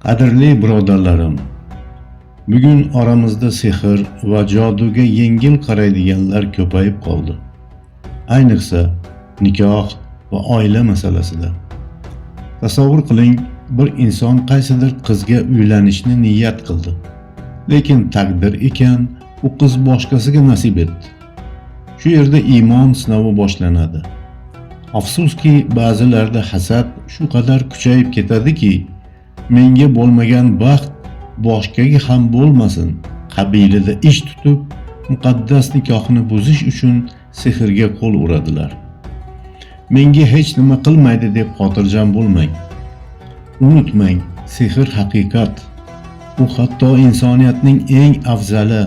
Qadrli birodarlarim, bugun oramizda sehr va joduga yengil qaraydiganlar ko'payib qoldi. Ayniqsa nikoh va oila masalasida. Tasavvur qiling, bir inson qaysidir qizga uylanishni niyat qildi. Lekin taqdir ekan, u qiz boshqasiga nasib etdi. Shu yerda iymon sinovi boshlanadi. Afsuski, ba'zilarda hasad shu qadar kuchayib ketadiki, menga bo'lmagan baxt boshqaga ham bo'lmasin qabilida ish tutib, muqaddas nikohni buzish uchun sehrga qo'l uradilar. Menga hech nima qilmaydi deb xotirjam bo'lmang. Unutmang, sehr haqiqat. U hatto insoniyatning eng afzali,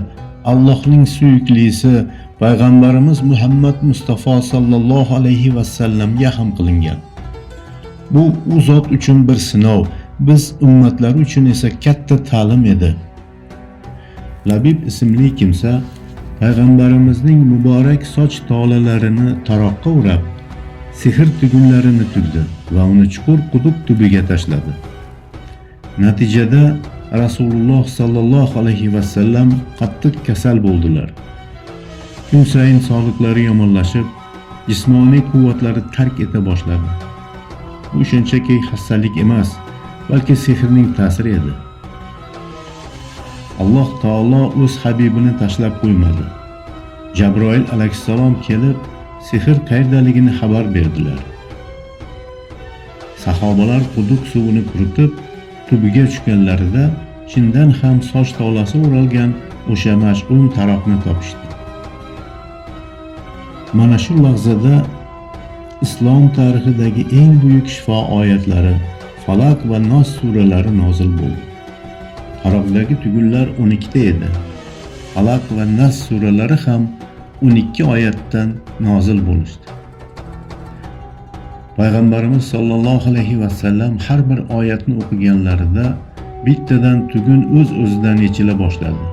Allohning suyuklisi payg'ambarimiz Muhammad Mustafa sallallohu alayhi va sallamga ham qilingan. Bu u zot uchun bir sinov, biz ummatlar uchun esa katta ta'lim edi. Labib ismli kimsa payg'ambarimizning muborak soch tolalarini taroqqa urab, sehr tugunlarini tugdi va uni chuqur quduq tubiga tashladi. Natijada Rasululloh sallallohu alayhi va sallam qattiq kasal bo'ldilar. Kun sayin sog'liqlari yomonlashib, jismoniy quvvatlari tark eta boshladi. Bu shunchaki xastalik emas, balki sehrning ta'siri edi. Alloh taolo o'z habibini tashlab qo'ymadi. Jabroil alayhissalom kelib, sehr qayerdaligini xabar berdilar. Sahobalar quduq suvini quritib, tubiga tushganlarida chindan ham soch tolasi o'ralgan o'sha mash'um taroqni topishdi. Mana shu lahzada islom tarixidagi eng buyuk shifo oyatlari Falaq va Nos suralari nozil bo'ldi. Taroqdagi tugunlar 12 ta edi. Falaq va Nas suralari ham 12 oyatdan nozil bo'lishdi. Payg'ambarimiz sollallohu alayhi va sallam har bir oyatni o'qiganlarida bittadan tugun o'z-o'zidan yechila boshladi.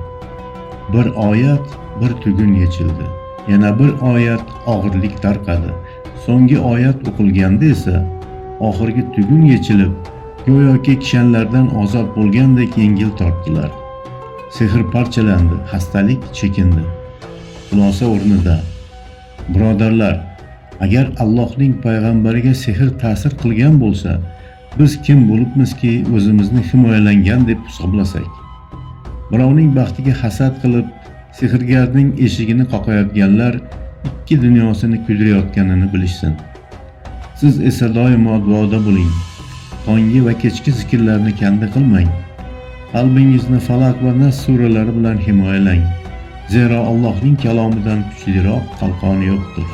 Bir oyat, bir tugun yechildi. Yana bir oyat og'irlik tarqadi. So'nggi oyat o'qilganda esa oxirgi tugun yechilib, go'yoki kishanlardan ozod bo'lgandek yengil tortdilar. Sehr parchalandi, xastalik chekindi. Xulosa o'rnida, birodarlar, agar Allohning payg'ambariga sehr ta'sir qilgan bo'lsa, biz kim bo'libmizki o'zimizni himoyalangan deb hisoblasak? Birovning baxtiga hasad qilib, sehrgarning eshigini qoqayotganlar ikki dunyosini kuydirayotganini bilishsin. Siz esa doimo duoda bo'ling. Tonggi va kechki zikrlarni kanda qilmang. Qalbingizni Falaq va Nas suralari bilan himoyalang. Zero Allohning kalomidan kuchliroq qalqon yo'qdir.